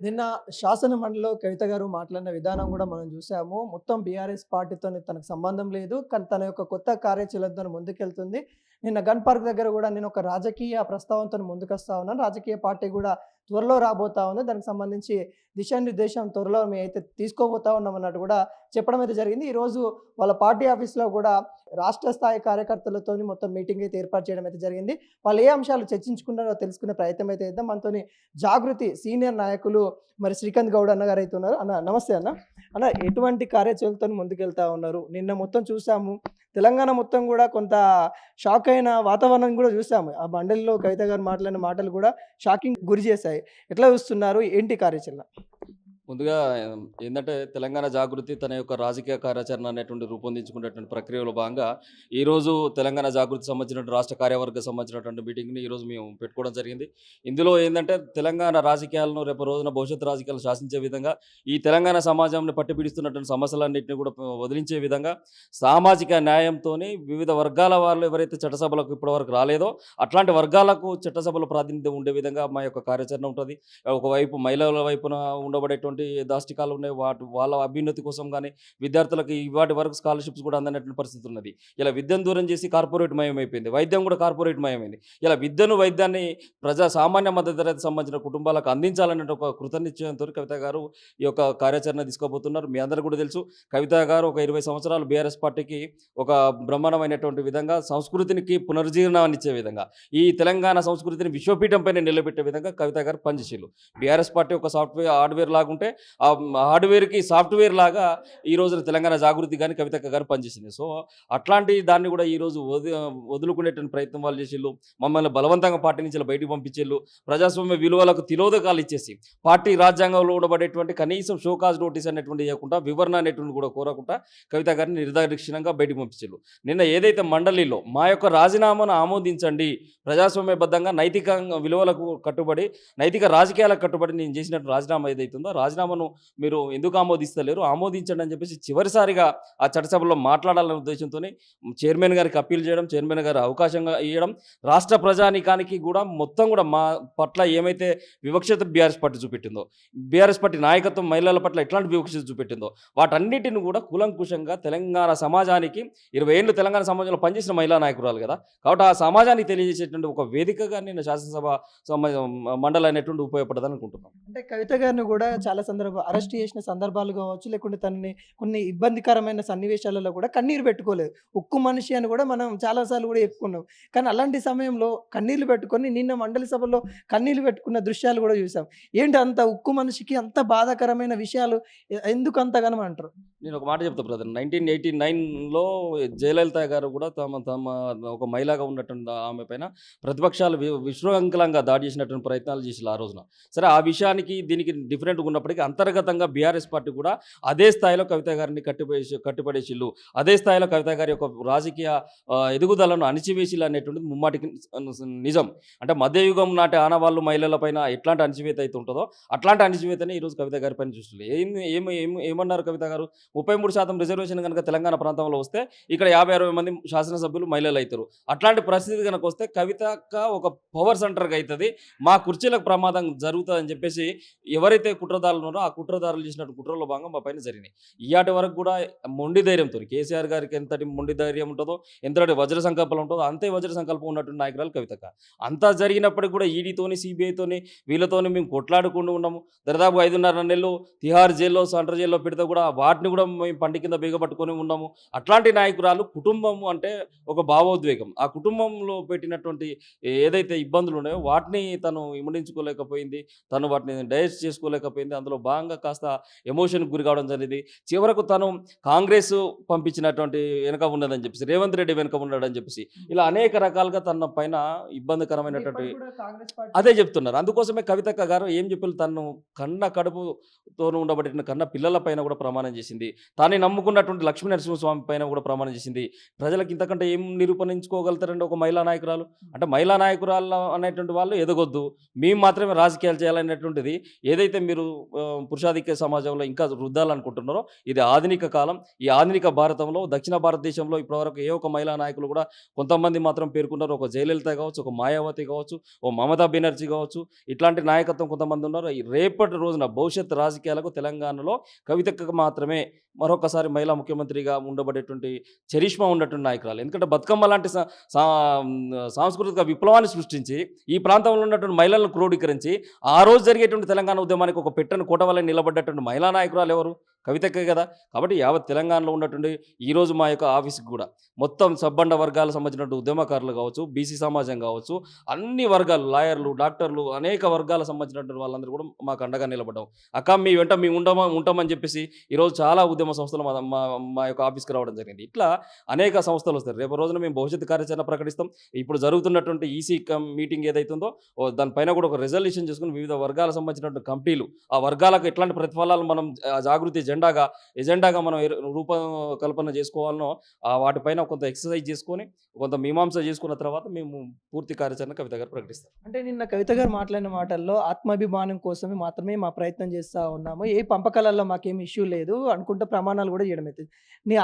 నిన్న శాసన మండలిలో కవిత గారు మాట్లాడిన విధానం కూడా మనం చూసాము. మొత్తం బీఆర్ఎస్ పార్టీతోని తనకు సంబంధం లేదు. కానీ తన యొక్క కొత్త కార్యాచరణతో ముందుకెళ్తుంది. నిన్న గన్ పార్క్ దగ్గర కూడా నేను ఒక రాజకీయ ప్రస్తావనతోని ముందుకొస్తా ఉన్నాను. రాజకీయ పార్టీ కూడా త్వరలో రాబోతా ఉంది. దానికి సంబంధించి దిశానిర్దేశం త్వరలో మేమైతే తీసుకోబోతా ఉన్నాం అన్నట్టు కూడా చెప్పడం అయితే జరిగింది. ఈరోజు వాళ్ళ పార్టీ ఆఫీస్‌లో కూడా రాష్ట్ర స్థాయి కార్యకర్తలతోని మొత్తం మీటింగ్ అయితే ఏర్పాటు చేయడం అయితే జరిగింది. వాళ్ళు ఏ అంశాలు చర్చించుకున్నారో తెలుసుకునే ప్రయత్నం అయితే చేద్దాం. మనతోని జాగృతి సీనియర్ నాయకులు మరి శ్రీకాంత్ గౌడ్ అన్న గారైతే ఉన్నారు. అన్న నమస్తే అన్న. అన్న ఎటువంటి కార్యాచరణతోని ముందుకెళ్తా ఉన్నారు? నిన్న మొత్తం చూసాము. తెలంగాణ మొత్తం గూడా కొంత షాక్ అయిన వాతావరణం గూడా చూసాము. ఆ మండలిలో కవిత గారు మాట్లాడిన మాటలు గూడా షాకింగ్‌కి గురి చేశాయి. ఎట్లా చూస్తున్నారు? ఏంటి కార్యాచరణ? ముందుగా ఏందంటే తెలంగాణ జాగృతి తన యొక్క రాజకీయ కార్యాచరణ అనేటువంటి రూపొందించుకునేటువంటి ప్రక్రియలో భాగంగా ఈరోజు తెలంగాణ జాగృతి సంబంధించినటువంటి రాష్ట్ర కార్యవర్గం సంబంధించినటువంటి మీటింగ్ని ఈరోజు మేము పెట్టుకోవడం జరిగింది. ఇందులో ఏంటంటే తెలంగాణ రాజకీయాలను రేపు రోజున భవిష్యత్తు రాజకీయాలను శాసించే విధంగా ఈ తెలంగాణ సమాజంని పట్టిపిడిస్తున్నటువంటి సమస్యలన్నింటినీ కూడా వదిలించే విధంగా సామాజిక న్యాయంతో వివిధ వర్గాల వాళ్ళు ఎవరైతే చట్టసభలకు ఇప్పటివరకు రాలేదో అట్లాంటి వర్గాలకు చట్టసభలో ప్రాతినిధ్యం ఉండే విధంగా మా యొక్క కార్యాచరణ ఉంటుంది. ఒకవైపు మహిళల వైపున ఉండబడేటువంటి దాష్టికాలు ఉన్నాయి. వాళ్ళ అభ్యున్నతి కోసం కానీ విద్యార్థులకు ఇవాటి వరకు స్కాలర్షిప్స్ కూడా అందనటువంటి పరిస్థితి ఉన్నది. ఇలా విద్యను దూరం చేసి కార్పొరేట్ మయం అయిపోయింది. వైద్యం కూడా కార్పొరేట్ మయమైంది. ఇలా వైద్యాన్ని సామాన్య మద్దతు తరగతికి సంబంధించిన కుటుంబాలకు అందించాలనే ఒక కృతనిశ్చయంతో కవిత గారు ఈ యొక్క కార్యాచరణ తీసుకోబోతున్నారు. మీ అందరూ కూడా తెలుసు, కవిత గారు ఒక 20 సంవత్సరాలు బీఆర్ఎస్ పార్టీకి ఒక బ్రహ్మాండమైనటువంటి విధంగా సంస్కృతికి పునరుజ్జీవనాన్ని ఇచ్చే విధంగా ఈ తెలంగాణ సంస్కృతిని విశ్వపీఠం పైన నిలబెట్టే విధంగా కవిత గారు పనిచేసారు. బీఆర్ఎస్ పార్టీ ఒక హార్డ్వేర్ లాగా ఉంటే ఆ హార్డ్వేర్కి సాఫ్ట్వేర్ లాగా ఈ రోజున తెలంగాణ జాగృతి కానీ కవితక్క గారు పనిచేసింది. సో అట్లాంటి దాన్ని కూడా ఈరోజు వదులుకునేటువంటి ప్రయత్నం వాళ్ళు చేసిళ్ళు. మమ్మల్ని బలవంతంగా పార్టీ నుంచి బయటికి పంపించేళ్ళు. ప్రజాస్వామ్య విలువలకు తిలోదకాలు ఇచ్చేసి పార్టీ రాజ్యాంగంలో ఉండబడేటువంటి కనీసం షోకాజ్ నోటీస్ అనేటువంటి ఇవ్వకుండా వివరణ అనేటువంటి కూడా కోరకుండా కవిత గారిని నిర్దాక్షిణ్యంగా బయటికి పంపించేళ్ళు. నిన్న ఏదైతే మండలిలో మా యొక్క రాజీనామాను ఆమోదించండి, ప్రజాస్వామ్యబద్ధంగా నైతిక విలువలకు కట్టుబడి నైతిక రాజకీయాలకు కట్టుబడి నేను చేసినట్టు రాజీనామా ఏదైతుందో రాజీనామాను మీరు ఎందుకు ఆమోదిస్తలేరు, ఆమోదించండి అని చెప్పేసి చివరిసారిగా ఆ చట్టసభలో మాట్లాడాలనే ఉద్దేశంతో చైర్మన్ గారికి అప్పీల్ చేయడం, చైర్మన్ గారు అవకాశంగా ఇవ్వడం, రాష్ట్ర ప్రజానీకానికి కూడా మొత్తం కూడా మా పట్ల ఏమైతే వివక్షత బీఆర్ఎస్ పార్టీ చూపెట్టిందో, బీఆర్ఎస్ పార్టీ నాయకత్వం మహిళల పట్ల ఎట్లాంటి వివక్షత చూపెట్టిందో వాటన్నిటిని కూడా కూలంకుషంగా తెలంగాణ సమాజానికి 20 ఏళ్ళు తెలంగాణ సమాజంలో పనిచేసిన మహిళా నాయకురాలు కదా, కాబట్టి ఆ సమాజానికి తెలియజేసేటువంటి ఒక వేదికగా నేను శాసనసభ మండలి అనేటువంటి ఉపయోగపడదని అనుకుంటున్నాను. అంటే కవిత గారిని కూడా చాలా అరెస్ట్ చేసిన సందర్భాలు కావచ్చు, లేకుంటే తనని కొన్ని ఇబ్బందికరమైన సన్నివేశాలలో కూడా కన్నీరు పెట్టుకోలేదు. ఉక్కు మనిషి అని కూడా మనం చాలాసార్లు కూడా చెప్పుకున్నాం. కానీ అలాంటి సమయంలో కన్నీళ్లు పెట్టుకొని నిన్న మండలి సభలో కన్నీళ్లు పెట్టుకున్న దృశ్యాలు కూడా చూసాం. ఏంటి అంత ఉక్కు మనిషికి అంత బాధాకరమైన విషయాలు ఎందుకు అంతగానం అంటారు? నేను ఒక మాట చెప్తా బ్రదర్. 1989లో జయలలిత గారు కూడా తమ తమ ఒక మహిళగా ఉన్నటువంటి ఆమె పైన ప్రతిపక్షాలు విశృంఖలంగా దాడి చేసినటువంటి ప్రయత్నాలు చేసి ఆ రోజున. సరే, ఆ విషయానికి దీనికి డిఫరెంట్గా ఉన్నప్పటికీ అంతర్గతంగా బీఆర్ఎస్ పార్టీ కూడా అదే స్థాయిలో కవిత గారిని కట్టిపడేసిళ్ళు, అదే స్థాయిలో కవిత గారి యొక్క రాజకీయ ఎదుగుదలను అణిచివేసిళ్ళు అనేటువంటిది ముమ్మాటికి నిజం. అంటే మధ్యయుగం నాటి ఆనవాళ్ళు మహిళల పైన ఎట్లాంటి అణిచివేత అయితే ఉంటుందో అట్లాంటి అణిచివేతని ఈరోజు కవిత గారి పైన చూస్తుంది. ఏమన్నారు కవిత గారు? 33% రిజర్వేషన్ కనుక తెలంగాణ ప్రాంతంలో వస్తే ఇక్కడ 50-60 మంది శాసనసభ్యులు మహిళలు అవుతారు. అట్లాంటి పరిస్థితి కనుక వస్తే కవితక ఒక పవర్ సెంటర్గా అవుతుంది, మా కుర్చీలకు ప్రమాదం జరుగుతుంది అని చెప్పేసి ఎవరైతే కుట్రదారులు ఉన్నారో ఆ కుట్రదారులు చేసినట్టు కుట్రలో భాగంగా మా పైన జరిగినాయి. ఇయాటి వరకు కూడా మొండి ధైర్యంతో కేసీఆర్ గారికి ఎంతటి మొండి ధైర్యం ఉంటుందో, ఎంతటి వజ్ర సంకల్పం ఉంటుందో అంతే వజ్ర సంకల్పం ఉన్నటువంటి నాయకురాలు కవితక. అంతా జరిగినప్పటికీ కూడా ఈడీతోని సిబిఐతోని వీళ్ళతోని మేము కొట్లాడుకుంటూ ఉన్నాము. దాదాపు 5.5 నెలలు తిహార్ జైల్లో సెంట్రల్ జైల్లో పెడితే కూడా వాటిని కూడా మేము పంటి కింద బిగబట్టుకొని ఉన్నాము. అట్లాంటి నాయకురాలు కుటుంబం అంటే ఒక భావోద్వేగం, ఆ కుటుంబంలో పెట్టినటువంటి ఏదైతే ఇబ్బందులు ఉన్నాయో వాటిని తను ఇమడించుకోలేకపోయింది, తను వాటిని డైజెస్ట్ చేసుకోలేకపోయింది. అందులో భాగంగా కాస్త ఎమోషన్కి గురి కావడం జరిగింది. చివరకు తను కాంగ్రెస్ పంపించినటువంటి వెనక ఉన్నదని చెప్పేసి, రేవంత్ రెడ్డి వెనక ఉన్నాడని చెప్పేసి ఇలా అనేక రకాలుగా తన పైన ఇబ్బందికరమైనటువంటి అదే చెప్తున్నారు. అందుకోసమే కవితక్క గారు ఏం చెప్పారు, తను కన్న కడుపుతో ఉండబడిన కన్న పిల్లల పైన కూడా ప్రమాణం చేసింది. తాను నమ్ముకున్నటువంటి లక్ష్మీ నరసింహస్వామి పైన కూడా ప్రమాణం చేసింది. ప్రజలకు ఇంతకంటే ఏం నిరూపణించుకోగలుగుతారండి ఒక మహిళా నాయకురాలు? అంటే మహిళా నాయకురాలు అనేటువంటి వాళ్ళు ఎదగొద్దు, మేము మాత్రమే రాజకీయాలు చేయాలనేటువంటిది ఏదైతే మీరు పురుషాధిక్య సమాజంలో ఇంకా రుద్దాలనుకుంటున్నారో ఇది ఆధునిక కాలం. ఈ ఆధునిక భారతంలో దక్షిణ భారతదేశంలో ఇప్పటివరకు ఏ ఒక్క మహిళా నాయకులు కూడా కొంతమంది మాత్రం పేర్కొన్నారు. ఒక జయలలిత కావచ్చు, ఒక మాయావతి కావచ్చు, ఓ మమతా బెనర్జీ కావచ్చు, ఇట్లాంటి నాయకత్వం కొంతమంది ఉన్నారు. ఈ రేపటి రోజున భవిష్యత్ రాజకీయాలకు తెలంగాణలో కవితకు మాత్రమే మరొకసారి మహిళా ముఖ్యమంత్రిగా ఉండబడేటువంటి చరిష్మా ఉన్నటువంటి నాయకురాలు. ఎందుకంటే బతుకమ్మ లాంటి సాంస్కృతిక విప్లవాన్ని సృష్టించి ఈ ప్రాంతంలో ఉన్నటువంటి మహిళలను క్రోడీకరించి ఆ రోజు జరిగేటువంటి తెలంగాణ ఉద్యమానికి ఒక పెట్టని కోట వల్ల నిలబడ్డటువంటి మహిళా నాయకురాలు ఎవరు? కవితకే కదా. కాబట్టి యావత్ తెలంగాణలో ఉన్నటువంటి ఈరోజు మా యొక్క ఆఫీస్కి కూడా మొత్తం సబ్బండ వర్గాలకు సంబంధించినటువంటి ఉద్యమకారులు కావచ్చు, బీసీ సమాజం కావచ్చు, అన్ని వర్గాలు, లాయర్లు, డాక్టర్లు, అనేక వర్గాలకు సంబంధించినటువంటి వాళ్ళందరూ కూడా మాకు అండగా నిలబడ్డాం. అక్క మీ వెంట మేము ఉంటామని చెప్పేసి ఈరోజు చాలా ఉద్యమ సంస్థలు మా మా మా యొక్క ఆఫీస్కి రావడం జరిగింది. ఇట్లా అనేక సంస్థలు వస్తాయి. రేపు రోజున మేము భవిష్యత్తు కార్యాచరణ ప్రకటిస్తాం. ఇప్పుడు జరుగుతున్నటువంటి ఈసీ మీటింగ్ ఏదైతుందో దానిపైన కూడా ఒక రిజల్యూషన్ చేసుకుని వివిధ వర్గాలకు సంబంధించినటువంటి కమిటీలు, ఆ వర్గాలకు ఎట్లాంటి ప్రతిఫలాలు మనం జాగృతి ఎజెండాగా మనం రూపకల్పన చేసుకోవాలనో వాటిపైన కొంత ఎక్సర్సైజ్ చేసుకొని కొంత మీమాంస చేసుకున్న తర్వాత మేము పూర్తి కార్యాచరణ కవిత గారు ప్రకటిస్తాం. అంటే నిన్న కవిత గారు మాట్లాడిన మాటల్లో ఆత్మాభిమానం కోసమే మాత్రమే మా ప్రయత్నం చేస్తూ ఉన్నాము, ఏ పంపకాలలో మాకేం ఇష్యూ లేదు అనుకుంటే ప్రమాణాలు కూడా చేయడం అవుతుంది. నీ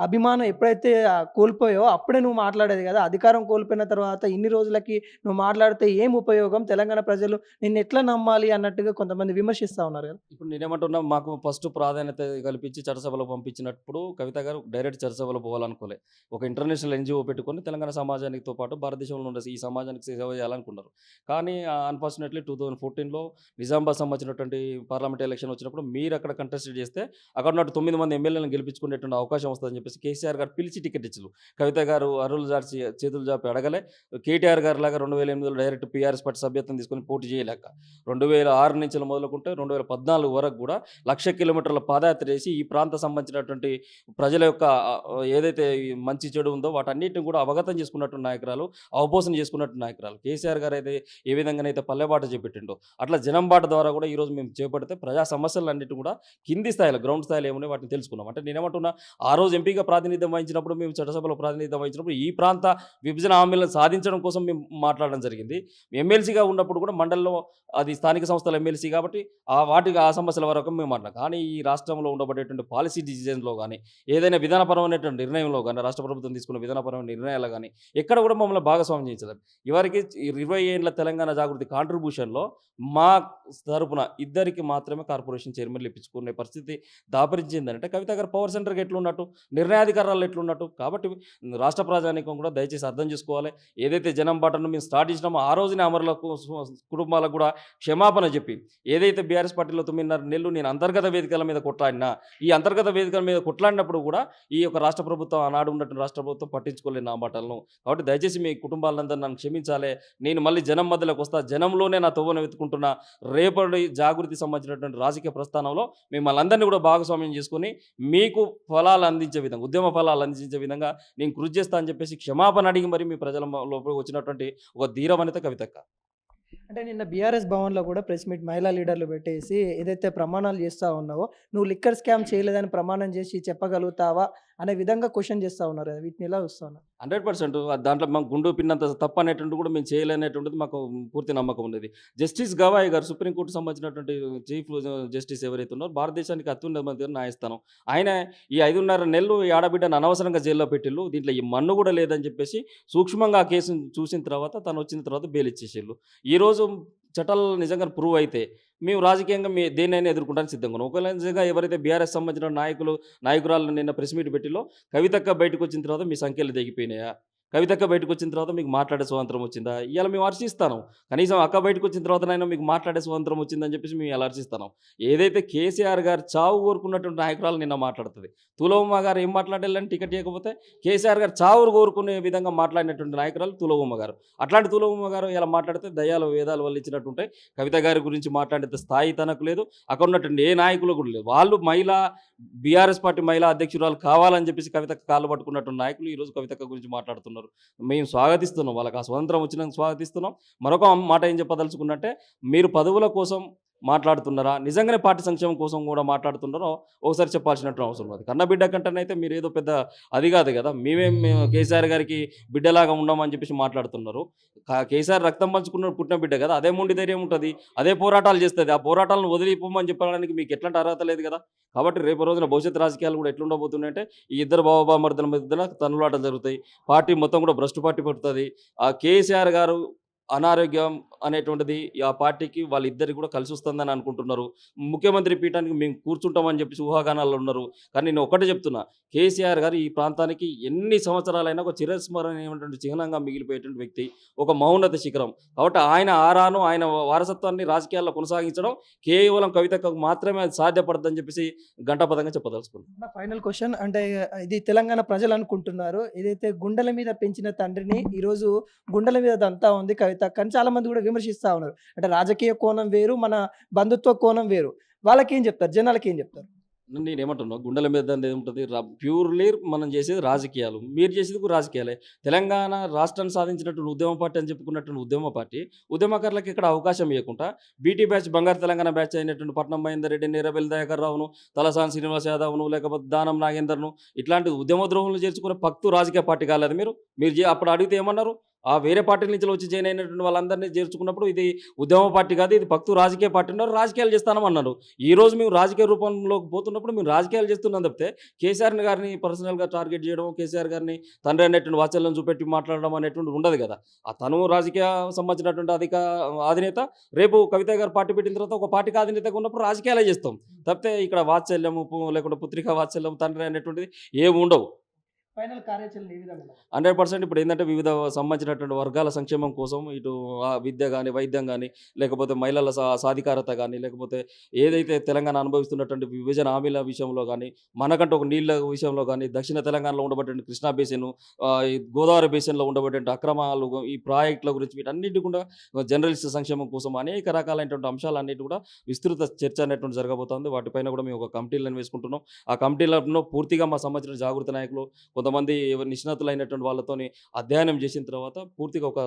అభిమానం ఎప్పుడైతే కోల్పోయో అప్పుడే నువ్వు మాట్లాడేది కదా. అధికారం కోల్పోయిన తర్వాత ఇన్ని రోజులకి నువ్వు మాట్లాడితే ఏం ఉపయోగం, తెలంగాణ ప్రజలు నిన్ను ఎట్లా నమ్మాలి అన్నట్టుగా కొంతమంది విమర్శిస్తూ ఉన్నారు కదా. ఇప్పుడు నేనేమంటున్నా, మాకు ఫస్ట్ ప్రాధాన్యత కల్పించి చట్టసభలో పంపించినప్పుడు కవిత గారు డైరెక్ట్ చట్టసభలో పోవాలనుకోలే. ఒక ఇంటర్నేషనల్ ఎన్జిఓ పెట్టుకొని తెలంగాణ సమాజానికితో పాటు భారతదేశంలో ఉండే ఈ సమాజానికి సేవ చేయాలనుకున్నారు. కానీ అన్ఫార్చునేట్లీ 2014లో నిజామాబాద్ సంబంధించినటువంటి పార్లమెంట్ ఎలక్షన్ వచ్చినప్పుడు మీరు అక్కడ కంటెస్ట్ చేస్తే అక్కడ ఉన్నట్టు 9 మంది ఎమ్మెల్యేలను గెలిపించుకునేటువంటి అవకాశం వస్తుందని చెప్పేసి కేసీఆర్ గారు పిలిచి టికెట్ ఇచ్చారు. కవిత గారు అరువులు జార్చి చేతులు జాపి అడగలే. కేటీఆర్ గారు లాగా 2008లో డైరెక్ట్ పీఆర్ఎస్ పార్టీ సభ్యత్వం తీసుకొని పోటీ చేయలేక 2006 నుంచి మొదలుకుంటే 2014 వరకు కూడా 1,00,000 కిలోమీటర్ల పాదయాత్ర చేసి ఈ ప్రాంత సంబంధించినటువంటి ప్రజల యొక్క ఏదైతే మంచి చెడు ఉందో వాటన్నిటిని కూడా అవగతం చేసుకున్నట్టు నాయకురాలు, అవపోసన చేసుకున్నట్టు నాయకురాలు. కేసీఆర్ గారు అయితే ఏ విధంగానైతే పల్లెబాట చేపెట్టిండో అట్లా జనం బాట ద్వారా కూడా ఈరోజు మేము చేపడితే ప్రజా సమస్యలన్నిటి కూడా కింది స్థాయిలో, గ్రౌండ్ స్థాయిలో ఏమున్నాయి వాటిని తెలుసుకున్నాం. అంటే నేనేమంటున్నా, ఆ రోజు ఎంపీగా ప్రాతినిధ్యం వహించినప్పుడు, మేము చట్టసభలో ప్రాతినిధ్యం వహించినప్పుడు ఈ ప్రాంత విభజన హామీలను సాధించడం కోసం మేము మాట్లాడడం జరిగింది. ఎమ్మెల్సీగా ఉన్నప్పుడు కూడా మండలంలో అది స్థానిక సంస్థల ఎమ్మెల్సీ కాబట్టి ఆ సమస్యల వరకు మేము మాట్లాడాం. కానీ ఈ రాష్ట్రంలో ఉండబడేటువంటి పాలసీ డిసిజన్లో కానీ, ఏదైనా విధానపరమైనటువంటి నిర్ణయంలో కానీ, రాష్ట్ర ప్రభుత్వం తీసుకున్న విధానపరమైన నిర్ణయాలు కానీ ఎక్కడ కూడా మమ్మల్ని భాగస్వామ్యం చేయించలేదు. ఇవరికి 20 ఏళ్ళ తెలంగాణ జాగృతి కాంట్రిబ్యూషన్లో మా తరపున ఇద్దరికి మాత్రమే కార్పొరేషన్ చైర్మన్లు ఇప్పించుకునే పరిస్థితి దాపరించిందంటే కవిత గారు పవర్ సెంటర్కి ఎట్లున్నట్టు, నిర్ణయాధికారాలు ఎట్లున్నట్టు. కాబట్టి రాష్ట్ర ప్రజానీకం కూడా దయచేసి అర్థం చేసుకోవాలి. ఏదైతే జనం బాటను మేము స్టార్ట్ చేసినామో ఆ రోజునే అమరులకు కుటుంబాలకు కూడా క్షమాపణ చెప్పి, ఏదైతే బీఆర్ఎస్ పార్టీలో 9.5 నెలలు నేను అంతర్గత వేదికల మీద కొట్లాడినా, ఈ అంతర్గత వేదికల మీద కొట్లాడినప్పుడు కూడా ఈ యొక్క రాష్ట్ర ప్రభుత్వం, ఆనాడు ఉన్నటువంటి రాష్ట్ర ప్రభుత్వం పట్టించుకోలేదు నా మాటలను. కాబట్టి దయచేసి మీ కుటుంబాలందరూ నన్ను క్షమించాలి. నేను మళ్ళీ జనం మధ్యలోకి వస్తా, జనంలోనే నా తవ్వను వెతుకుంటున్నా. రేపటి జాగృతి సంబంధించినటువంటి రాజకీయ ప్రస్థానంలో మిమ్మల్ని అందరినీ కూడా భాగస్వామ్యం చేసుకొని మీకు ఫలాలు అందించే విధంగా, ఉద్యమ ఫలాలు అందించే విధంగా నేను కృషి చేస్తా అని చెప్పేసి క్షమాపణ అడిగి మరి మీ ప్రజల లోపలికి వచ్చినటువంటి ఒక ధీర వనిత కవితక్క. అంటే నిన్న బీఆర్ఎస్ భవన్లో కూడా ప్రెస్ మీట్ మహిళా లీడర్లు పెట్టేసి ఏదైతే ప్రమాణాలు చేస్తూ ఉన్నావో, నువ్వు లిక్కర్ స్కామ్ చేయలేదని ప్రమాణం చేసి చెప్పగలుగుతావా అనే విధంగా క్వశ్చన్ చేస్తూ ఉన్నారు కదా, వీటిని ఎలా చూస్తా ఉన్నారు? 100% దాంట్లో మాకు గుండు పిన్నంత తప్పు అనేటువంటి కూడా మేము చేయలేనటువంటిది మాకు పూర్తి నమ్మకం ఉండేది. జస్టిస్ గవాయ్ గారు, సుప్రీంకోర్టు సంబంధించినటువంటి చీఫ్ జస్టిస్ ఎవరైతే ఉన్నారో, భారతదేశానికి అత్యున్నత న్యాయస్థానం, ఆయన ఈ 5.5 నెలలు ఈ ఆడబిడ్డను అనవసరంగా జైల్లో పెట్టిళ్ళు, దీంట్లో ఈ మన్ను కూడా లేదని చెప్పేసి సూక్ష్మంగా ఆ కేసును చూసిన తర్వాత తను వచ్చిన తర్వాత బెయిల్ ఇచ్చేసేళ్ళు. ఈరోజు చట్టాలు నిజంగా ప్రూవ్ అయితే మేము రాజకీయంగా దేన్నైనా ఎదుర్కొంటానికి సిద్ధంగా ఉన్నాం. ఒకవేళ నిజంగా ఎవరైతే బీఆర్ఎస్ సంబంధించిన నాయకురాలు నిన్న ప్రెస్ మీట్ పెట్టిలో కవితక్క బయటకు వచ్చిన తర్వాత మీ సంఖ్యలు దిగిపోయినాయా, కవితక్క బయటకు వచ్చిన తర్వాత మీకు మాట్లాడే స్వాతంత్రం వచ్చిందా, ఇవాళ మేము హర్షిస్తాను. కనీసం అక్క బయటకు వచ్చిన తర్వాతనైనా మీకు మాట్లాడే స్వాతంత్రం వచ్చిందని చెప్పేసి మేము ఇలా హర్షిస్తాను. ఏదైతే కేసీఆర్ గారు చావు కోరుకున్నటువంటి నాయకురాలు నిన్న మాట్లాడుతుంది. తులవమ్మ గారు ఏం మాట్లాడాలని టికెట్ ఇవ్వకపోతే కేసీఆర్ గారు చావురు కోరుకునే విధంగా మాట్లాడినటువంటి నాయకురాలు తులవమ్మ గారు. అట్లాంటి తులవమ్మ గారు ఇలా మాట్లాడితే దయాలు వేదాలు వల్లించినట్టుంటాయి. కవిత గారి గురించి మాట్లాడే స్థాయి తనకు లేదు, అక్కడ ఉన్నటువంటి ఏ నాయకులు కూడా లేదు. వాళ్ళు బీఆర్ఎస్ పార్టీ మహిళా అధ్యక్షురాలు కావాలని చెప్పేసి కవితక్క కాళ్ళు పట్టుకున్నటువంటి నాయకులు ఈరోజు కవితక్క గురించి మాట్లాడుతున్నారు. మేము స్వాగతిస్తున్నాం, వాళ్ళకి ఆ స్వతంత్రం వచ్చినందుకు స్వాగతిస్తున్నాం. మరొక మాట ఏం చెప్పదలుచుకున్నట్టే, మీరు పదవుల కోసం మాట్లాడుతున్నారా, నిజంగానే పార్టీ సంక్షేమం కోసం కూడా మాట్లాడుతున్నారో ఒకసారి చెప్పాల్సినటువంటి అవసరం ఉంది. కన్నబిడ్డ కంటేనైతే మీరు ఏదో పెద్ద అది కాదు కదా, మేము కేసీఆర్ గారికి బిడ్డలాగా ఉండమని చెప్పేసి మాట్లాడుతున్నారు. కేసీఆర్ రక్తం పంచుకున్న పుట్టిన బిడ్డ కదా, అదే మొండి ధైర్యం ఉంటుంది, అదే పోరాటాలు చేస్తుంది. ఆ పోరాటాలను వదిలిపోమని చెప్పడానికి మీకు ఎట్లాంటి అర్హత లేదు కదా. కాబట్టి రేపు రోజున భవిష్యత్తు రాజకీయాలు కూడా ఎట్లుండబోతున్నాయంటే ఈ ఇద్దరు బావబామర్దుల మధ్యన తన్నులాటలు జరుగుతాయి. పార్టీ మొత్తం కూడా భ్రష్టు పార్టీ పడుతుంది. ఆ కేసీఆర్ గారు అనారోగ్యం అనేటువంటిది ఆ పార్టీకి వాళ్ళిద్దరికి కూడా కలిసి వస్తుందని అనుకుంటున్నారు. ముఖ్యమంత్రి పీఠానికి మేము కూర్చుంటామని చెప్పేసి ఊహాగానాల్లో ఉన్నారు. కానీ నేను ఒకటే చెప్తున్నా, కేసీఆర్ గారు ఈ ప్రాంతానికి ఎన్ని సంవత్సరాలైనా ఒక చిరస్మరణీయమైనటువంటి చిహ్నంగా మిగిలిపోయేటువంటి వ్యక్తి, ఒక మౌన్నత శిఖరం. కాబట్టి ఆయన ఆరాను, ఆయన వారసత్వాన్ని రాజకీయాల్లో కొనసాగించడం కేవలం కవితకు మాత్రమే అది సాధ్యపడదని చెప్పేసి ఘంటాపథంగా చెప్పదలుచుకున్నాను. నా ఫైనల్ క్వశ్చన్ అంటే ఇది తెలంగాణ ప్రజలు అనుకుంటున్నారు. ఏదైతే గుండెల మీద పెంచిన తండ్రిని ఈరోజు గుండెల మీద దంతా ఉంది కవిత. కానీ చాలా మంది కూడా విమర్శిస్తా ఉన్నారు. అంటే రాజకీయ కోణం వేరు, మన బంధుత్వ కోణం వేరు. వాళ్ళకేం చెప్తారు? జనాలకి ఏం చెప్తారు? నేనేమంటున్నా, గుండెల మీద ఏముంటుంది, ప్యూర్లీ మనం చేసేది రాజకీయాలు, మీరు చేసేది కూడా రాజకీయాలే. తెలంగాణ రాష్ట్రాన్ని సాధించినటువంటి ఉద్యమ పార్టీ అని చెప్పుకున్నటువంటి ఉద్యమ పార్టీ ఉద్యమకారులకు ఇక్కడ అవకాశం ఇవ్వకుండా బీటీ బ్యాచ్, బంగారు తెలంగాణ బ్యాచ్ అయినటువంటి పట్నం మహేందర్ రెడ్డి, నీరబెల్లి దయాకర్ రావును, తలసాని శ్రీనివాస్ యాదవ్ను, లేకపోతే దానం నాగేందర్ను, ఇట్లాంటి ఉద్యమ ద్రోహులను చేర్చుకునే పక్తు రాజకీయ పార్టీ కాలేదు మీరు. అప్పుడు అడిగితే ఏమన్నారు? ఆ వేరే పార్టీల నుంచి వచ్చి జాయిన్ అయినటువంటి వాళ్ళందరినీ చేర్చుకున్నప్పుడు ఇది ఉద్యమ పార్టీ కాదు, ఇది పక్తు రాజకీయ పార్టీ ఉన్నారు, రాజకీయాలు చేస్తామన్నారు. ఈ రోజు మేము రాజకీయ రూపంలోకి పోతున్నప్పుడు మేము రాజకీయాలు చేస్తున్నాం తప్పితే కేసీఆర్ గారిని పర్సనల్గా టార్గెట్ చేయడం, కేసీఆర్ గారిని తండ్రి అనేటువంటి వాత్సల్యం చూపెట్టి మాట్లాడడం అనేటువంటి ఉండదు కదా. ఆ తను రాజకీయ సంబంధించినటువంటి అధినేత, రేపు కవిత గారు పార్టీ పెట్టిన తర్వాత ఒక పార్టీకి అధినేతగా ఉన్నప్పుడు రాజకీయాలే చేస్తాం తప్పితే ఇక్కడ వాత్సల్యము లేకుంటే పుత్రికా వాత్సల్యం తండ్రి అనేటువంటిది ఏమి ఉండవు. ఫైనల్ కార్యాచరణ ఏ విధంగా ఉండాలి? 100% ఇప్పుడు ఏంటంటే వివిధ సంబంధించినటువంటి వర్గాల సంక్షేమం కోసం ఇటు విద్య కానీ, వైద్యం కానీ, లేకపోతే మహిళల సాధికారత కానీ, లేకపోతే ఏదైతే తెలంగాణ అనుభవిస్తున్నటువంటి విభజన హామీల విషయంలో కానీ, మనకంటూ ఒక నీళ్ళ విషయంలో కానీ, దక్షిణ తెలంగాణలో ఉండబడిన కృష్ణా బేసిన్, ఈ గోదావరి బేసిన్లో ఉండబడిన అక్రమాలు, ఈ ప్రాజెక్టుల గురించి వీటన్నిటి కూడా జర్నలిస్ట్ సంక్షేమం కోసం అనేక రకాలైనటువంటి అంశాలన్నిటి కూడా విస్తృత చర్చ అనేటువంటి జరగబోతోంది. వాటిపైన కూడా మేము ఒక కమిటీలను వేసుకుంటున్నాం. ఆ కమిటీలలో పూర్తిగా మా సంబంధించిన జాగృత నాయకులు, కొంతమంది నిష్ణాతులైనటువంటి వాళ్ళతోని అధ్యయనం చేసిన తర్వాత పూర్తిగా ఒక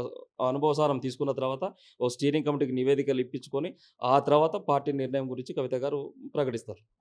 అనుభవసారం తీసుకున్న తర్వాత ఓ స్టీరింగ్ కమిటీకి నివేదికలు ఇప్పించుకొని ఆ తర్వాత పార్టీ నిర్ణయం గురించి కవిత గారు ప్రకటిస్తారు.